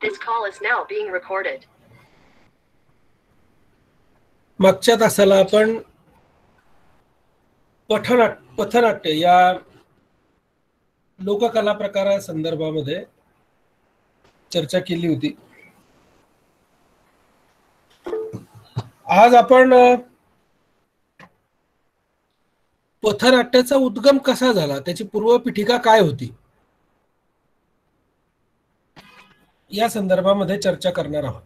This call is now being recorded. मागच्या तासाला आपण पथनाट्य या लोककला प्रकारा संदर्भामध्ये चर्चा केली होती. आज आपण पथनाट्याचा उद्गम कसा झाला, त्याची पूर्वपीठिका काय होती, या संदर्भामध्ये चर्चा करणार आहोत.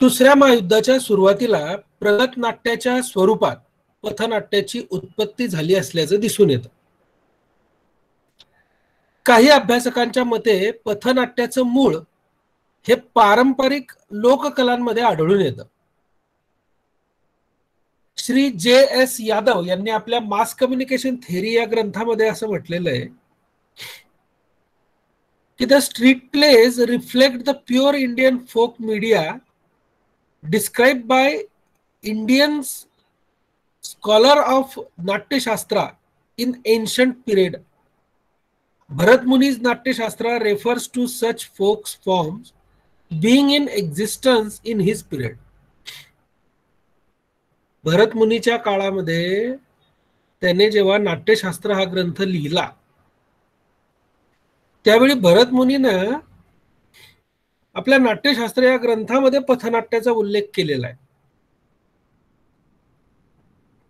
दुसऱ्या महायुद्धाच्या सुरुवातीला प्रगत नाट्याच्या स्वरूपात पथनाट्याची उत्पत्ती झाली असल्याचं दिसून येतं. काही अभ्यासकांच्या मते पथनाट्याचं मूळ हे पारंपरिक लोककलांमध्ये आढळून येतं. श्री J.S. यादव यांनी आपल्या मास कम्युनिकेशन थेअरी या ग्रंथामध्ये असं म्हटलेलं आहे की the street plays reflect the pure Indian folk media described by Indian scholar of Natyashastra in ancient period. Bharat Muni's Natyashastra refers to such folk forms being in existence in his period. भरत मुनीच्या काळामध्ये त्याने जेव्हा नाट्यशास्त्र हा ग्रंथ लिहिला त्यावेळी भरत मुनीनं आपल्या नाट्यशास्त्र या ग्रंथामध्ये पथनाट्याचा उल्लेख केलेला आहे.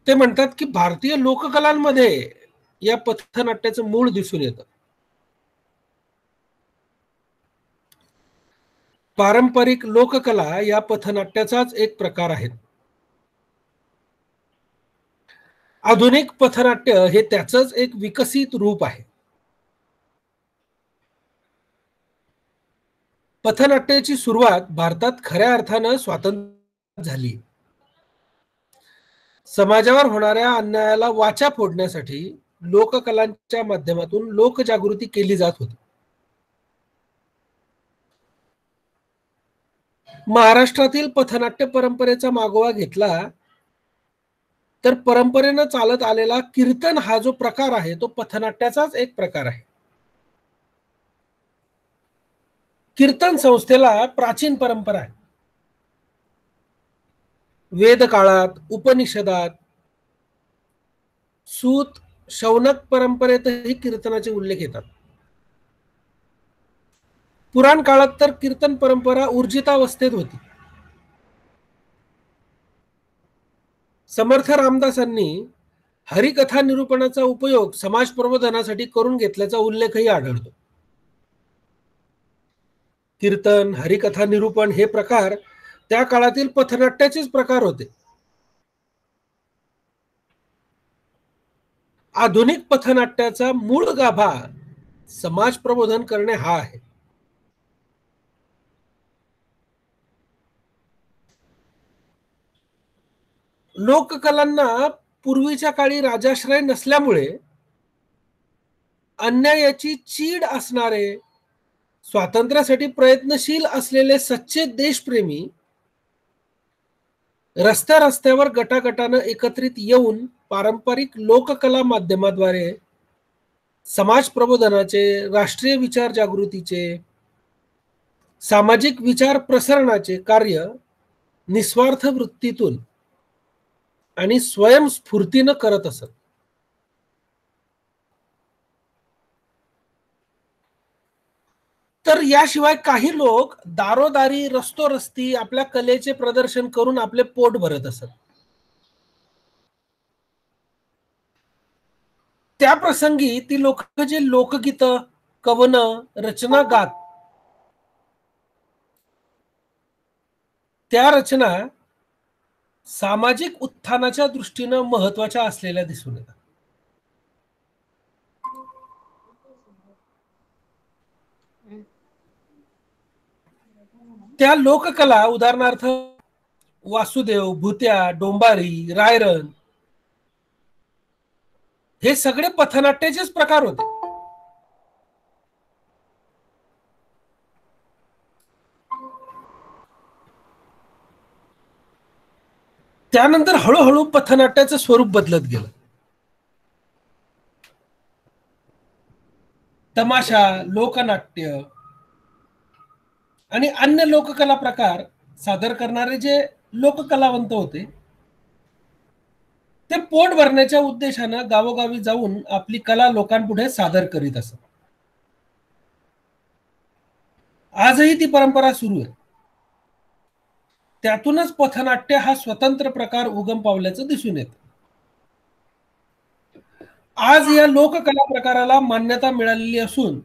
ते म्हणतात की भारतीय लोककलांमध्ये या पथनाट्याचं मूळ दिसून येतं. पारंपरिक लोककला या पथनाट्याचाच एक प्रकार आहेत. आधुनिक पथनाट्य हे त्याचंच एक विकसित रूप आहे. पथनाट्याची सुरुवात भारतात खऱ्या अर्थानं स्वातंत्र्य झाली. समाजावर होणाऱ्या अन्यायाला वाचा फोडण्यासाठी लोककलांच्या माध्यमातून लोकजागृती केली जात होती. महाराष्ट्रातील पथनाट्य परंपरेचा मागोवा घेतला तर परंपरेनं चालत आलेला कीर्तन हा जो प्रकार आहे तो पथनाट्याचाच एक प्रकार आहे. कीर्तन संस्थेला प्राचीन परंपरा आहे. वेद काळात, उपनिषदात, सूत, शौनक परंपरेतही कीर्तनाचे उल्लेख येतात. पुराण काळात तर कीर्तन परंपरा ऊर्जितावस्थेत होती. समर्थ रामदासांनी हरिकथा निरूपणाचा उपयोग समाज प्रबोधनासाठी करून घेतल्याचा उल्लेखही आढळतो. कीर्तन, हरिकथा निरूपण हे प्रकार त्या काळातील पथनाट्याचेच प्रकार होते. आधुनिक पथनाट्याचा मूळ गाभा समाज प्रबोधन करणे हा आहे. लोककलांना पूर्वीच्या काळी राजाश्रय नसल्यामुळे अन्यायाची चीड असणारे, स्वातंत्र्यासाठी प्रयत्नशील असलेले सच्चे देशप्रेमी रस्त्या रस्त्यावर गटागटानं एकत्रित येऊन पारंपरिक लोककला माध्यमाद्वारे समाज प्रबोधनाचे, राष्ट्रीय विचार जागृतीचे, सामाजिक विचार प्रसरणाचे कार्य निस्वार्थ वृत्तीतून आणि स्वयंस्फूर्तीनं करत असत. तर याशिवाय काही लोक दारोदारी, रस्तोरस्ती आपल्या कलेचे प्रदर्शन करून आपले पोट भरत असत. त्या प्रसंगी ती लोक जे लोकगीत, कवन, रचना गात, त्या रचना सामाजिक उत्थानाच्या दृष्टीनं महत्वाच्या असलेल्या दिसून येतात. त्या लोककला उदाहरणार्थ वासुदेव, भूत्या, डोंबारी, रायरन हे सगळे पथनाट्याचेच प्रकार होते. त्यानंतर हळूहळू पथनाट्याचं स्वरूप बदलत गेलं. तमाशा, लोकनाट्य आणि अन्य लोककला प्रकार सादर करणारे जे लोककलावंत होते ते पोट भरण्याच्या उद्देशानं गावोगावी जाऊन आपली कला लोकांपुढे सादर करीत असत. आजही ती परंपरा सुरू आहे. त्यातूनच पथनाट्य हा स्वतंत्र प्रकार उगम पावल्याचं दिसून येतं. आज या लोककला प्रकाराला मान्यता मिळालेली असून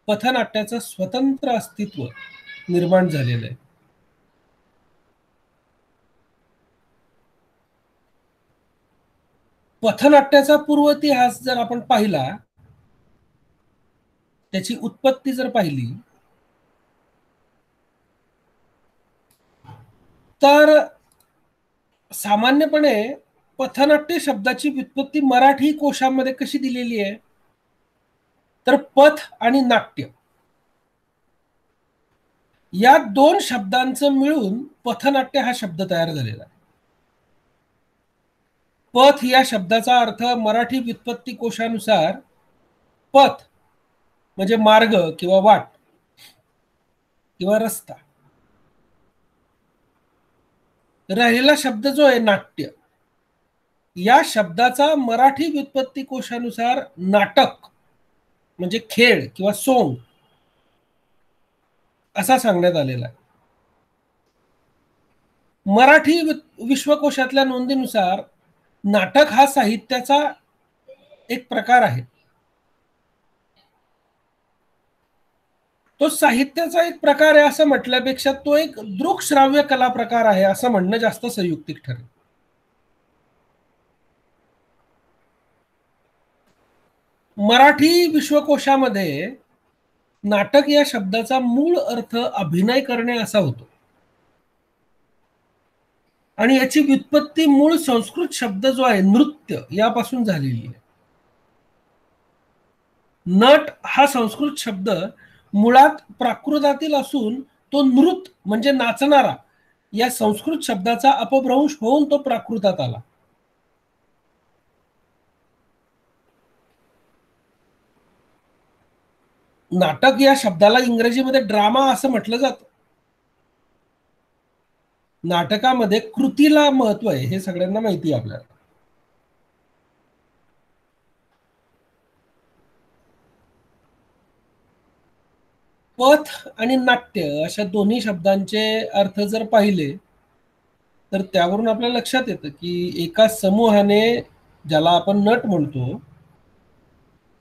पथनाट्याचं स्वतंत्र अस्तित्व निर्माण झालेलं आहे. पथनाट्याचा पूर्व इतिहास जर आपण पाहिला, त्याची उत्पत्ती जर पाहिली, तर सामान्यपणे पथनाट्य शब्दाची व्युत्पत्ती मराठी कोशामध्ये कशी दिलेली आहे, तर पथ आणि नाट्य या दोन शब्दांचं मिळून पथनाट्य हा शब्द तयार झालेला आहे. पथ या शब्दाचा अर्थ मराठी व्युत्पत्ती कोशानुसार पथ म्हणजे मार्ग किंवा वाट किंवा रस्ता. राहिलेला शब्द जो आहे नाट्य, या शब्दाचा मराठी व्युत्पत्ती कोशानुसार नाटक म्हणजे खेळ किंवा सोंग असा सांगण्यात आलेला आहे. मराठी विश्वकोशातल्या नोंदीनुसार नाटक हा साहित्याचा एक प्रकार आहे. तो साहित्याचा एक प्रकार आहे असं म्हटल्यापेक्षा तो एक दृकश्राव्य कला प्रकार आहे असं म्हणणं जास्त संयुक्तिक ठरेल. मराठी विश्वकोशामध्ये नाटक या शब्दाचा मूळ अर्थ अभिनय करणे असा होतो आणि याची व्युत्पत्ती मूळ संस्कृत शब्द जो आहे नृत्य यापासून झालेली आहे. नट हा संस्कृत शब्द मुळात प्राकृतातील असून तो नृत म्हणजे नाचणारा या संस्कृत शब्दाचा अपभ्रंश होऊन तो प्राकृतात आला. नाटक या शब्दाला इंग्रजीमध्ये ड्रामा असं म्हटलं जातं. नाटकामध्ये कृतीला महत्व आहे हे सगळ्यांना माहिती आहे आपल्याला. पथ आणि नाट्य अशा दोन्ही शब्दांचे अर्थ जर पाहिले तर त्यावरून आपल्या लक्षात येतं की एका समूहाने, ज्याला आपण नट म्हणतो,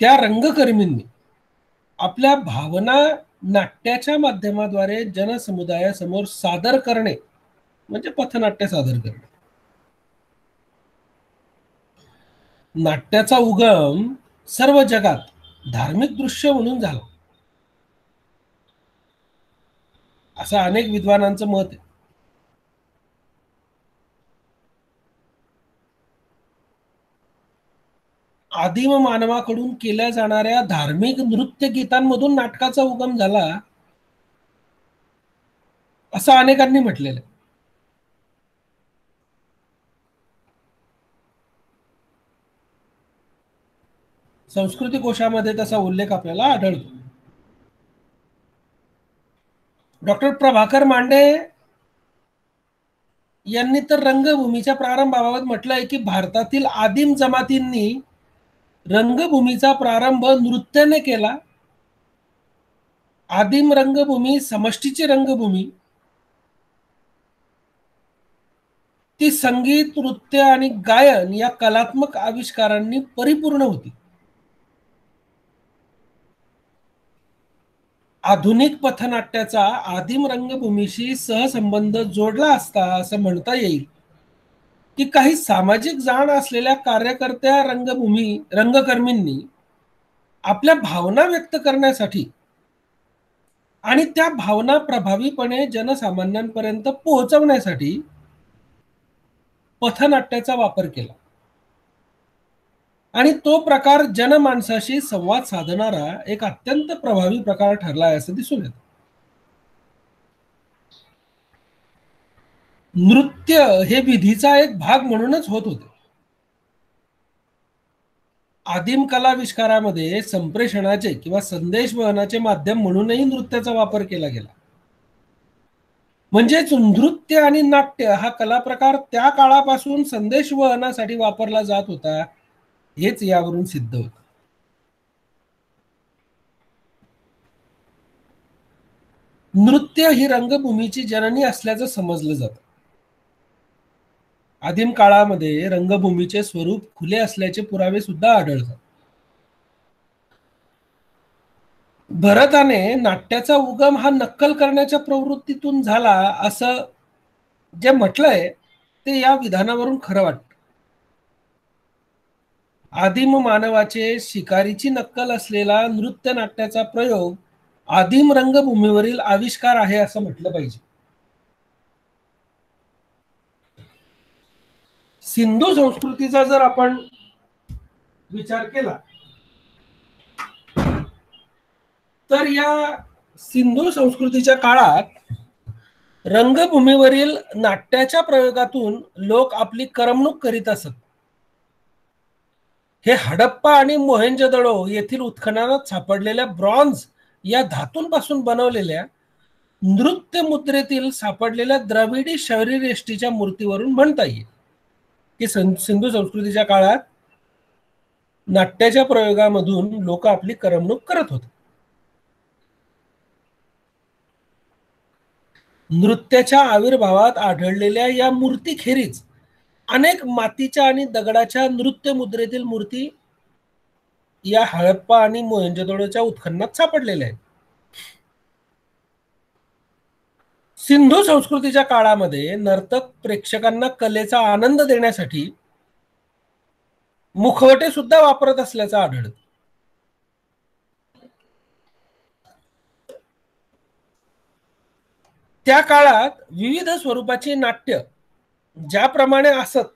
त्या रंगकर्मींनी आपल्या भावना नाट्याच्या माध्यमाद्वारे जनसमुदायासमोर सादर करणे म्हणजे पथनाट्य सादर करणे. नाट्याचा उगम सर्व जगात धार्मिक दृश्य म्हणून झाला असं अनेक विद्वानांचं मत आहे. आदिम मानवाकडून केल्या जाणाऱ्या धार्मिक नृत्य गीतांमधून नाटकाचा उगम झाला असं अनेकांनी म्हटलेलं आहे. संस्कृती कोशामध्ये तसा उल्लेख आपल्याला आढळतो. डॉक्टर प्रभाकर मांडे यांनी तर रंगभूमीच्या प्रारंभाबाबत म्हटलंय की भारतातील आदिम जमातींनी रंगभूमीचा प्रारंभ नृत्याने केला. आदिम रंगभूमी समष्टीची रंगभूमी, ती संगीत, नृत्य आणि गायन या कलात्मक आविष्कारांनी परिपूर्ण होती. आधुनिक पथनाट्याचा आदिम रंगभूमीशी सहसंबंध जोडला असता असं म्हणता येईल की काही सामाजिक जाण असलेल्या कार्यकर्त्या रंगकर्मींनी आपल्या भावना व्यक्त करण्यासाठी आणि त्या भावना प्रभावीपणे जनसामान्यांपर्यंत पोहोचवण्यासाठी पथनाट्याचा वापर केला आणि तो प्रकार जनमानसाशी संवाद साधणारा एक अत्यंत प्रभावी प्रकार ठरला आहे असं दिसून येतं. नृत्य हे विधीचा एक भाग म्हणूनच होत होते. आदिम कलाविष्कारामध्ये संप्रेषणाचे किंवा संदेश वहनाचे माध्यम म्हणूनही नृत्याचा वापर केला गेला. म्हणजेच नृत्य आणि नाट्य हा कला प्रकार त्या काळापासून संदेश वहनासाठी वापरला जात होता, हेच यावरून सिद्ध होतं. नृत्य ही रंगभूमीची जननी असल्याचं समजलं जातं. आदिम काळामध्ये रंगभूमीचे स्वरूप खुले असल्याचे पुरावे सुद्धा आढळतात. भरताने नाट्याचा उगम हा नक्कल करण्याच्या प्रवृत्तीतून झाला असं जे म्हटलंय ते या विधानावरून खरं वाटतं. आदिम मानवाचे शिकारीची नक्कल असलेला नृत्य नाट्याचा प्रयोग आदिम रंगभूमीवरील आविष्कार आहे असं म्हटलं पाहिजे. सिंधू संस्कृतीचा जर आपण विचार केला तर या सिंधू संस्कृतीच्या काळात रंगभूमीवरील नाट्याच्या प्रयोगातून लोक आपली करमणूक करीत असत. हे हडप्पा आणि मोहेंजोदडो येथील उत्खननात सापडलेल्या ब्रॉन्झ या धातूंपासून बनवलेल्या नृत्य मुद्रेतील सापडलेल्या द्रविडी शरीरयष्टीच्या मूर्तीवरून म्हणता येईल की सिंधू संस्कृतीच्या काळात नाट्याच्या प्रयोगामधून लोक आपली करमणूक करत होते. नृत्याच्या आविर्भावात आढळलेल्या या मूर्तीखेरीज अनेक मातीच्या आणि दगडाच्या नृत्य मुद्रेतील मूर्ती या हडप्पा आणि मोहेंजोदडोच्या उत्खननात सापडलेल्या आहेत. सिंधू संस्कृतीच्या काळामध्ये नर्तक प्रेक्षकांना कलेचा आनंद देण्यासाठी मुखवटे सुद्धा वापरत असल्याचं आढळतं. त्या काळात विविध स्वरूपाची नाट्य ज्याप्रमाणे असत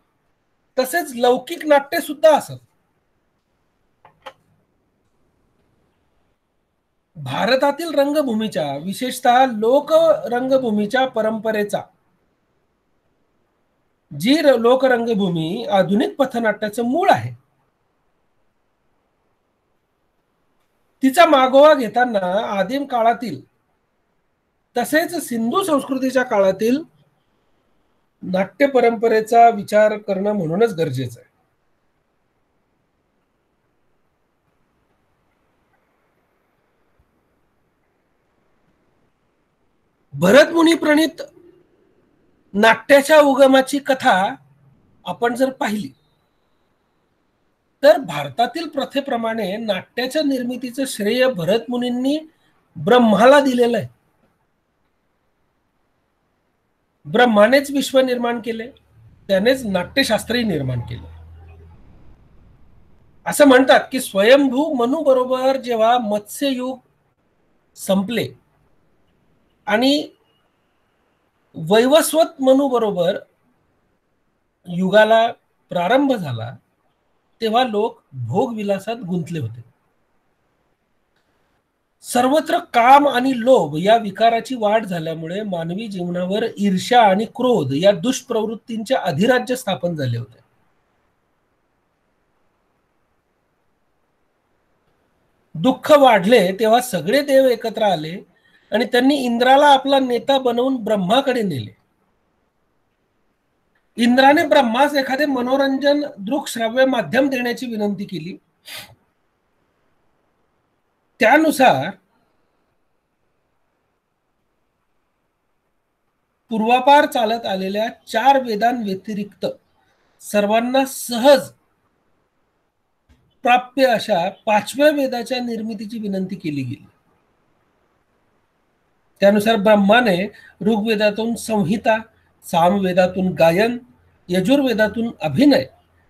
तसेच लौकिक नाट्य सुद्धा असत. भारतातील रंगभूमीच्या विशेषतः लोक रंगभूमीच्या परंपरेचा जी लोकरंगभूमी आधुनिक पथनाट्याचं मूळ आहे तिचा मागोवा घेताना आदिम काळातील तसेच सिंधू संस्कृतीच्या काळातील नाट्य परंपरेचा विचार करणं म्हणूनच गरजेचं आहे. भरतमुनी प्रणीत नाट्याच्या उगमाची कथा आपण जर पाहिली तर भारतातील प्रथेप्रमाणे नाट्याच्या निर्मितीचं श्रेय भरतमुनींनी ब्रह्माला दिलेलं आहे. ब्रह्मानेच विश्व निर्माण केले, त्यानेच नाट्यशास्त्रही निर्माण केले. असं म्हणतात की स्वयंभू मनू बरोबर जेव्हा मत्स्ययुग संपले आणि वैवस्वत मनू बरोबर युगाला प्रारंभ झाला तेव्हा लोक भोगविलासात गुंतले होते. सर्वत्र काम आणि लोभ या विकाराची वाढ झाल्यामुळे मानवी जीवनावर ईर्ष्या आणि क्रोध या दुष्प्रवृत्तींचे अधिराज्य स्थापन झाले होते. दुःख वाढले तेव्हा सगळे देव एकत्र आले आणि त्यांनी इंद्राला आपला नेता बनवून ब्रह्माकडे नेले. इंद्राने ब्रह्मास एखादे मनोरंजन दृकश्राव्य माध्यम देण्याची विनंती केली. त्यानुसार पूर्वापार चालत आलेल्या 4 वेदांव्यतिरिक्त सर्वांना सहज प्राप्य अशा 5व्या वेदाच्या निर्मितीची विनंती केली गेली. त्यानुसार ब्रह्माने ऋग्वेदातून संहिता, सामवेदातून गायन, यजुर्वेदातून अभिनय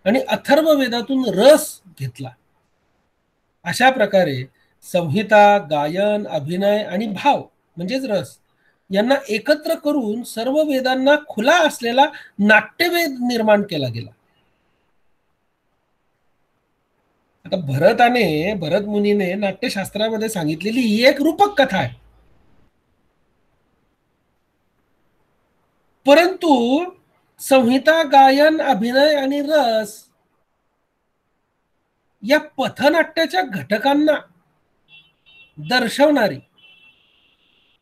आणि अथर्ववेदातून रस घेतला. अशा प्रकारे संहिता, गायन, अभिनय आणि भाव म्हणजेच रस यांना एकत्र करून सर्व वेदांना खुला असलेला नाट्यवेद निर्माण केला गेला. आता भरत मुनीने नाट्यशास्त्रामध्ये सांगितलेली ही एक रूपक कथा आहे. परंतु संहिता, गायन, अभिनय आणि रस या पथनाट्याच्या घटकांना दर्शवणारी,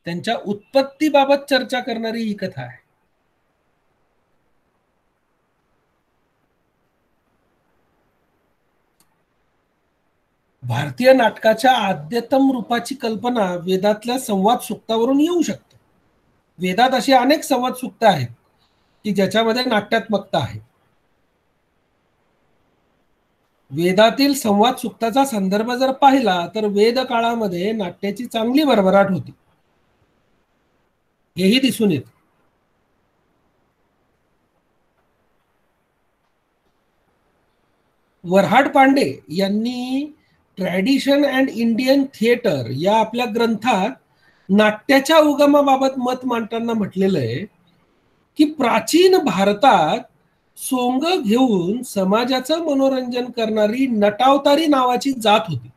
त्यांच्या उत्पत्तीबाबत चर्चा करणारी ही कथा आहे. भारतीय नाटकाच्या आद्यतम रूपाची कल्पना वेदातल्या संवाद सूक्तावरून येऊ शकते. वेदात अशी अनेक संवाद सूक्त आहेत की ज्याच्यामध्ये नाट्यात्मकता आहे. वेदातील संवाद सूक्ताचा संदर्भ जर पाहिला तर वेद काळामध्ये नाट्याची चांगली भरभराट होती, हेही दिसून येते. वऱ्हाड पांडे यांनी ट्रॅडिशन अँड इंडियन थिएटर या आपल्या ग्रंथात नाट्याच्या उगमाबाबत मत मांडताना म्हटलेलं आहे की प्राचीन भारतात सोंग घेऊन समाजाचं मनोरंजन करणारी नटावतारी नावाची जात होती.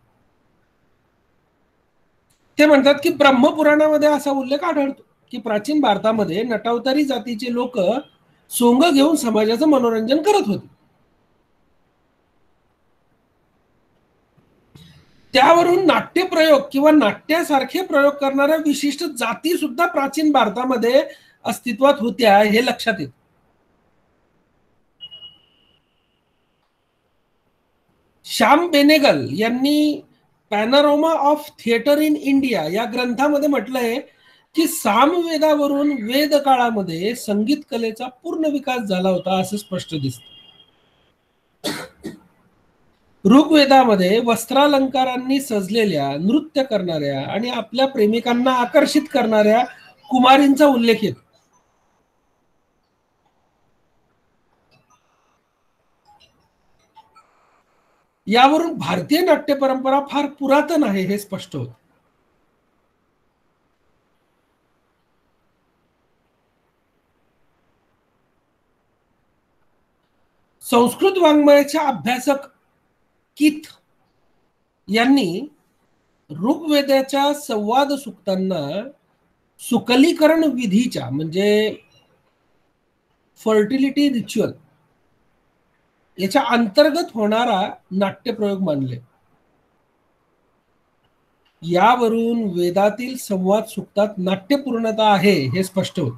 ते म्हणतात की ब्रह्मपुराणामध्ये असा उल्लेख आढळतो की प्राचीन भारतामध्ये नटावतारी जातीचे लोक सोंग घेऊन समाजाचं मनोरंजन करत होते. त्यावरून नाट्यप्रयोग किंवा नाट्यासारखे प्रयोग करणाऱ्या विशिष्ट जाती सुद्धा प्राचीन भारतामध्ये अस्तित्वात होत्या हे लक्षात येतं. श्याम बेनेगल यांनी panorama of theatre in India या ग्रंथामध्ये म्हटलंय की सामवेदावरून वेद काळामध्ये संगीत कलेचा पूर्ण विकास झाला होता असं स्पष्ट दिसतं. ऋग्वेदामध्ये वस्त्रालंकारांनी सजलेल्या, नृत्य करणाऱ्या आणि आपल्या प्रेमिकांना आकर्षित करणाऱ्या कुमारींचा उल्लेख येतो. यावरून भारतीय नाट्य परंपरा फार पुरातन आहे हे स्पष्ट होतं. संस्कृत वाङ्मयाच्या अभ्यासक कीथ यांनी ऋग्वेदाच्या संवाद सूक्तांना सुकलीकरण विधीच्या म्हणजे फर्टिलिटी रिच्युअल याच्या अंतर्गत होणारा नाट्यप्रयोग मानले. यावरून वेदातील संवाद सूक्तात नाट्यपूर्णता आहे हे स्पष्ट होतं.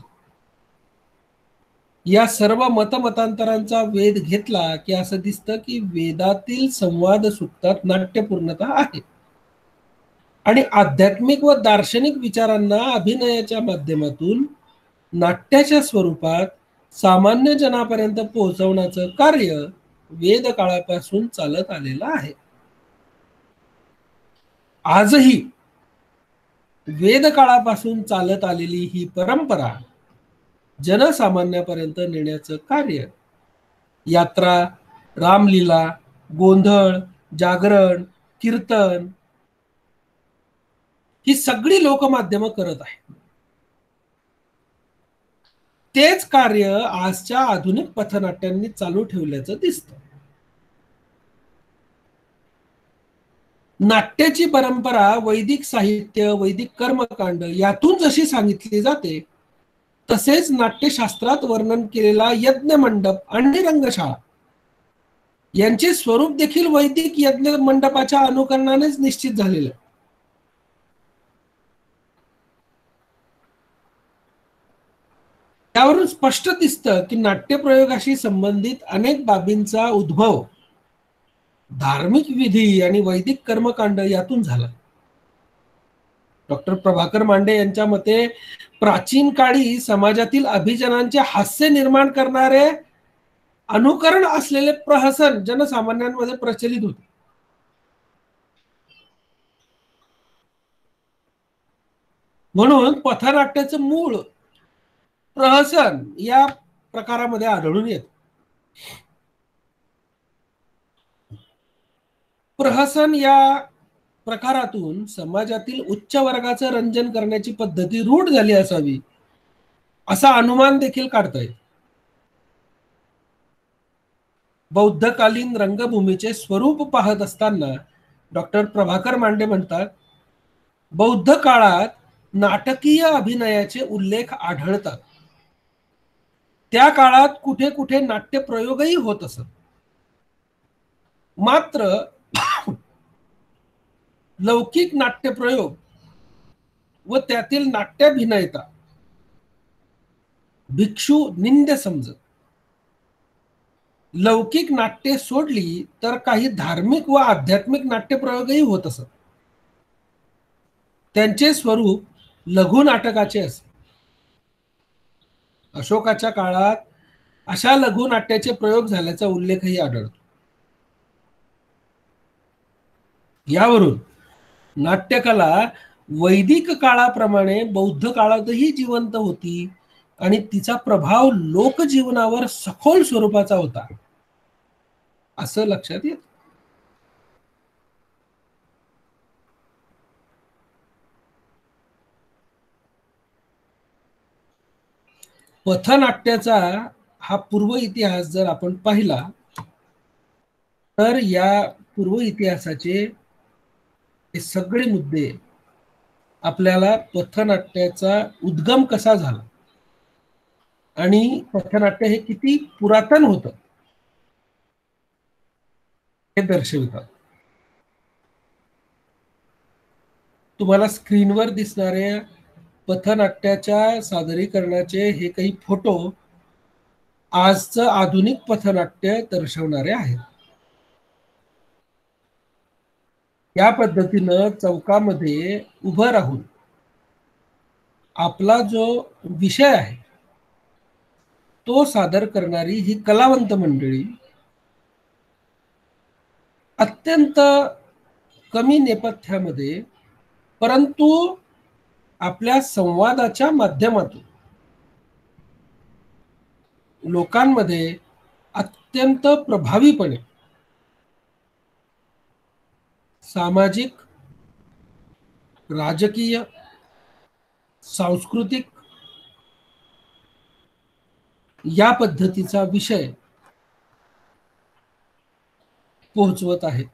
या सर्व मतमतांतरांचा वेध घेतला की असं दिसतं की वेदातील संवाद सूक्तात नाट्यपूर्णता आहे आणि आध्यात्मिक व दार्शनिक विचारांना अभिनयाच्या माध्यमातून नाट्याच्या स्वरूपात सामान्य जनापर्यंत पोहोचवण्याचं कार्य वेद काळापासून चालत आलेलं आहे. आजही वेद काळापासून चालत आलेली ही परंपरा जनसामान्यापर्यंत नेण्याचं कार्य यात्रा, रामलीला, गोंधळ, जागरण, कीर्तन ही सगळी लोकमाध्यमं करत आहेत. तेच कार्य आजच्या आधुनिक पथनाट्यांनी चालू ठेवल्याचं दिसतं. नाट्याची परंपरा वैदिक साहित्य, वैदिक कर्मकांड यातून जशी सांगितली जाते तसेच नाट्यशास्त्रात वर्णन केलेला यज्ञ मंडप आणि रंगशाळा यांचे स्वरूप देखील वैदिक यज्ञ मंडपाच्या अनुकरणानेच निश्चित झालेलं आहे. त्यावरून स्पष्ट दिसतं की नाट्यप्रयोगाशी संबंधित अनेक बाबींचा उद्भव धार्मिक विधी आणि वैदिक कर्मकांड यातून झाला. डॉक्टर प्रभाकर मांडे यांच्या मते प्राचीन काळी समाजातील अभिजनांचे हास्य निर्माण करणारे अनुकरण असलेले प्रहसन जनसामान्यांमध्ये प्रचलित होते. म्हणून पथनाट्याचं मूळ प्रहसन या प्रकारामध्ये आढळून येत. प्रहसन या प्रकारातून समाजातील उच्च वर्गाचं रंजन करण्याची पद्धती रूढ झाली असावी असा अनुमान देखील काढता येईल. बौद्धकालीन रंगभूमीचे स्वरूप पाहत असताना डॉक्टर प्रभाकर मांडे म्हणतात, बौद्ध काळात नाटकीय अभिनयाचे उल्लेख आढळतात. त्या काळात कुठे कुठे नाट्यप्रयोगही होत असत. मात्र लौकिक नाट्यप्रयोग व त्यातील नाट्याभिनयता भिक्षू निंद्य समजत. लौकिक नाट्ये सोडली तर काही धार्मिक व आध्यात्मिक नाट्यप्रयोगही होत असत. त्यांचे स्वरूप लघु नाटकाचे असे. अशोकाच्या काळात अशा लघु नाट्याचे प्रयोग झाल्याचा उल्लेखही आढळतो. यावरून नाट्यकला वैदिक काळाप्रमाणे बौद्ध काळातही जिवंत होती आणि तिचा प्रभाव लोकजीवनावर सखोल स्वरूपाचा होता असं लक्षात येतं. पथनाट्याचा हा पूर्व इतिहास जर आपण पाहिला तर या पूर्व इतिहासाचे हे सगळे मुद्दे आपल्याला पथनाट्याचा उद्गम कसा झाला आणि पथनाट्य हे किती पुरातन होतं हे दर्शवितात. तुम्हाला स्क्रीनवर दिसणाऱ्या पथनाट्याच्या सादरीकरणाचे हे काही फोटो आजचं आधुनिक पथनाट्य दर्शवणारे आहेत. या पद्धतीनं चौकामध्ये उभं राहून आपला जो विषय आहे तो सादर करणारी ही कलावंत मंडळी अत्यंत कमी नेपथ्यामध्ये परंतु आपल्या संवादाच्या माध्यमातून लोकांमध्ये अत्यंत प्रभावीपणे सामाजिक, राजकीय, सांस्कृतिक या पद्धतीचा विषय पोहोचवत आहेत.